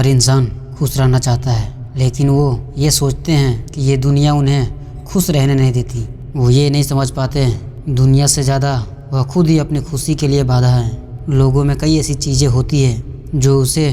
हर इंसान खुश रहना चाहता है, लेकिन वो ये सोचते हैं कि ये दुनिया उन्हें खुश रहने नहीं देती। वो ये नहीं समझ पाते दुनिया से ज़्यादा वह खुद ही अपनी खुशी के लिए बाधा है। लोगों में कई ऐसी चीज़ें होती है जो उसे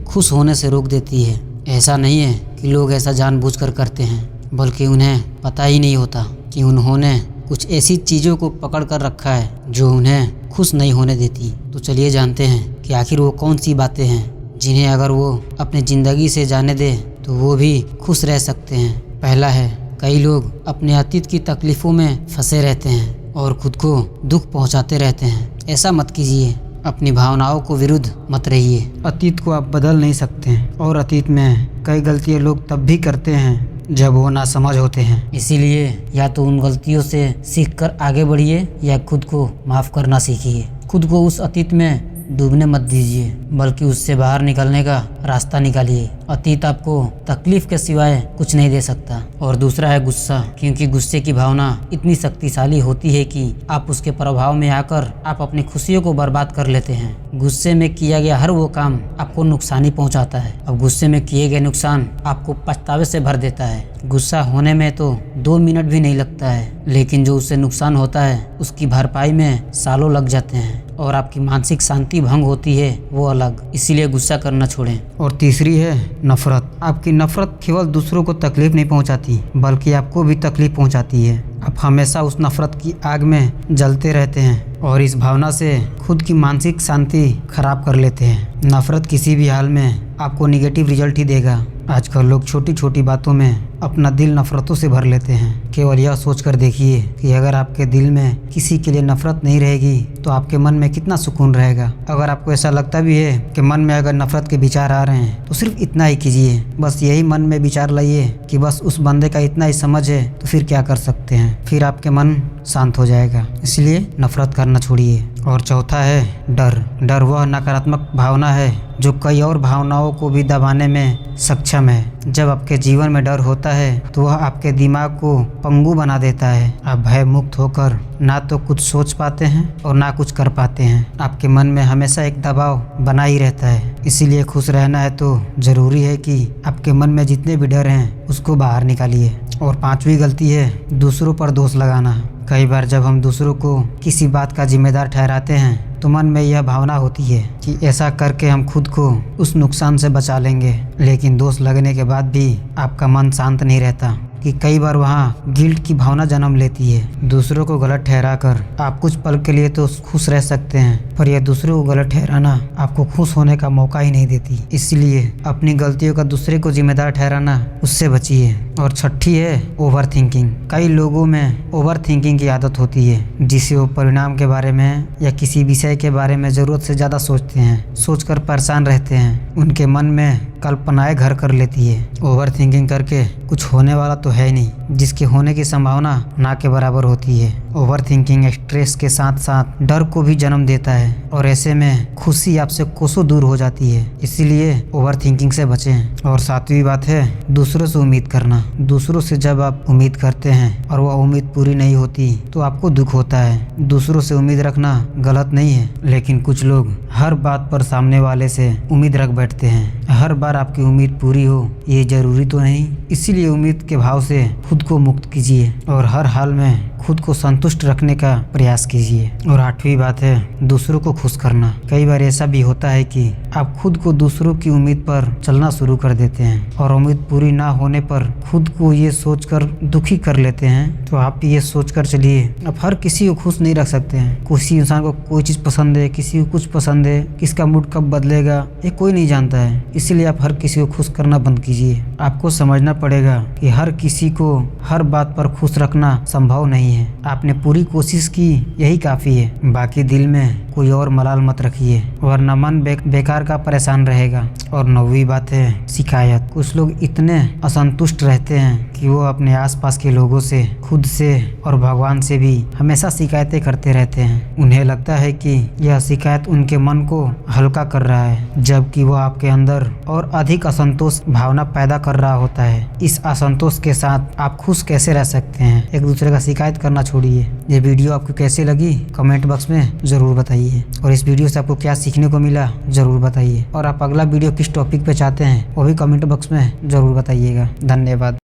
खुश होने से रोक देती है। ऐसा नहीं है कि लोग ऐसा जानबूझकर करते हैं, बल्कि उन्हें पता ही नहीं होता कि उन्होंने कुछ ऐसी चीज़ों को पकड़ कर रखा है जो उन्हें खुश नहीं होने देती। तो चलिए जानते हैं कि आखिर वो कौन सी बातें हैं जिन्हें अगर वो अपनी ज़िंदगी से जाने दे तो वो भी खुश रह सकते हैं। पहला है, कई लोग अपने अतीत की तकलीफ़ों में फंसे रहते हैं और खुद को दुख पहुंचाते रहते हैं। ऐसा मत कीजिए, अपनी भावनाओं को विरुद्ध मत रहिए। अतीत को आप बदल नहीं सकते और अतीत में कई गलतियाँ लोग तब भी करते हैं जब वो नासमझ होते हैं। इसीलिए या तो उन गलतियों से सीखकर आगे बढ़िए या खुद को माफ़ करना सीखिए। खुद को उस अतीत में डूबने मत दीजिए, बल्कि उससे बाहर निकलने का रास्ता निकालिए। अतीत आपको तकलीफ के सिवाय कुछ नहीं दे सकता। और दूसरा है गुस्सा, क्योंकि गुस्से की भावना इतनी शक्तिशाली होती है कि आप उसके प्रभाव में आकर आप अपनी खुशियों को बर्बाद कर लेते हैं। गुस्से में किया गया हर वो काम आपको नुकसान ही पहुंचाता है। अब गुस्से में किए गए नुकसान आपको पछतावे से भर देता है। गुस्सा होने में तो 2 मिनट भी नहीं लगता है, लेकिन जो उससे नुकसान होता है उसकी भरपाई में सालों लग जाते हैं और आपकी मानसिक शांति भंग होती है वो अलग। इसीलिए गुस्सा करना छोड़ें। और तीसरी है नफरत। आपकी नफरत केवल दूसरों को तकलीफ नहीं पहुंचाती, बल्कि आपको भी तकलीफ पहुंचाती है। आप हमेशा उस नफरत की आग में जलते रहते हैं और इस भावना से खुद की मानसिक शांति खराब कर लेते हैं। नफरत किसी भी हाल में आपको निगेटिव रिजल्ट ही देगा। आजकल लोग छोटी छोटी बातों में अपना दिल नफरतों से भर लेते हैं। केवल यह सोचकर देखिए कि अगर आपके दिल में किसी के लिए नफरत नहीं रहेगी तो आपके मन में कितना सुकून रहेगा। अगर आपको ऐसा लगता भी है कि मन में अगर नफरत के विचार आ रहे हैं तो सिर्फ इतना ही कीजिए, बस यही मन में विचार लाइए कि बस उस बंदे का इतना ही समझ है तो फिर क्या कर सकते हैं, फिर आपके मन शांत हो जाएगा। इसलिए नफरत करना छोड़िए। और चौथा है डर। डर वह नकारात्मक भावना है जो कई और भावनाओं को भी दबाने में सक्षम है। जब आपके जीवन में डर होता है तो वह आपके दिमाग को पंगु बना देता है। आप भय मुक्त होकर ना तो कुछ सोच पाते हैं और ना कुछ कर पाते हैं। आपके मन में हमेशा एक दबाव बना ही रहता है। इसीलिए खुश रहना है तो ज़रूरी है कि आपके मन में जितने भी डर हैं उसको बाहर निकालिए। और 5वीं गलती है दूसरों पर दोष लगाना। कई बार जब हम दूसरों को किसी बात का जिम्मेदार ठहराते हैं तो मन में यह भावना होती है कि ऐसा करके हम खुद को उस नुकसान से बचा लेंगे, लेकिन दोष लगने के बाद भी आपका मन शांत नहीं रहता कि कई बार वहाँ गिल्ट की भावना जन्म लेती है। दूसरों को गलत ठहरा कर आप कुछ पल के लिए तो खुश रह सकते हैं, पर यह दूसरों को गलत ठहराना आपको खुश होने का मौका ही नहीं देती। इसलिए अपनी गलतियों का दूसरे को जिम्मेदार ठहराना उससे बचिए। और छठी है ओवर थिंकिंग। कई लोगों में ओवर थिंकिंग की आदत होती है, जिसे वो परिणाम के बारे में या किसी विषय के बारे में ज़रूरत से ज़्यादा सोचते हैं, सोचकर परेशान रहते हैं। उनके मन में कल्पनाएं घर कर लेती है। ओवर थिंकिंग करके कुछ होने वाला तो है नहीं, जिसके होने की संभावना ना के बराबर होती है। ओवर थिंकिंग स्ट्रेस के साथ साथ डर को भी जन्म देता है और ऐसे में खुशी आपसे कोसों दूर हो जाती है। इसीलिए ओवर थिंकिंग से बचें। और 7वीं बात है दूसरों से उम्मीद करना। दूसरों से जब आप उम्मीद करते हैं और वह उम्मीद पूरी नहीं होती तो आपको दुख होता है। दूसरों से उम्मीद रखना गलत नहीं है, लेकिन कुछ लोग हर बात पर सामने वाले से उम्मीद रख बैठते हैं। हर बार आपकी उम्मीद पूरी हो ये जरूरी तो नहीं। इसीलिए उम्मीद के भाव से खुद को मुक्त कीजिए और हर हाल में खुद को संतुष्ट रखने का प्रयास कीजिए। और 8वीं बात है दूसरों को खुश करना। कई बार ऐसा भी होता है कि आप खुद को दूसरों की उम्मीद पर चलना शुरू कर देते हैं और उम्मीद पूरी ना होने पर खुद को ये सोचकर दुखी कर लेते हैं। तो आप ये सोचकर चलिए, आप हर किसी को खुश नहीं रख सकते हैं। किसी इंसान को कोई चीज़ पसंद है, किसी को कुछ पसंद है, किसका मूड कब बदलेगा ये कोई नहीं जानता है। इसीलिए आप हर किसी को खुश करना बंद कीजिए। आपको समझना पड़ेगा कि हर किसी को हर बात पर खुश रखना संभव नहीं है। आपने पूरी कोशिश की यही काफ़ी है। बाकी दिल में कोई और मलाल मत रखिए, वरना मन बेकार का परेशान रहेगा। और 9वीं बात है शिकायत। कुछ लोग इतने असंतुष्ट रहते हैं कि वो अपने आसपास के लोगों से, खुद से और भगवान से भी हमेशा शिकायतें करते रहते हैं। उन्हें लगता है कि यह शिकायत उनके मन को हल्का कर रहा है, जबकि वो आपके अंदर और अधिक असंतोष भावना पैदा कर रहा होता है। इस असंतोष के साथ आप खुश कैसे रह सकते हैं? एक दूसरे का शिकायत करना छोड़िए। ये वीडियो आपको कैसे लगी कमेंट बॉक्स में ज़रूर बताइए, और इस वीडियो से आपको क्या सीखने को मिला ज़रूर बताइए, और आप अगला वीडियो किस टॉपिक पे चाहते हैं वो भी कमेंट बॉक्स में ज़रूर बताइएगा। धन्यवाद।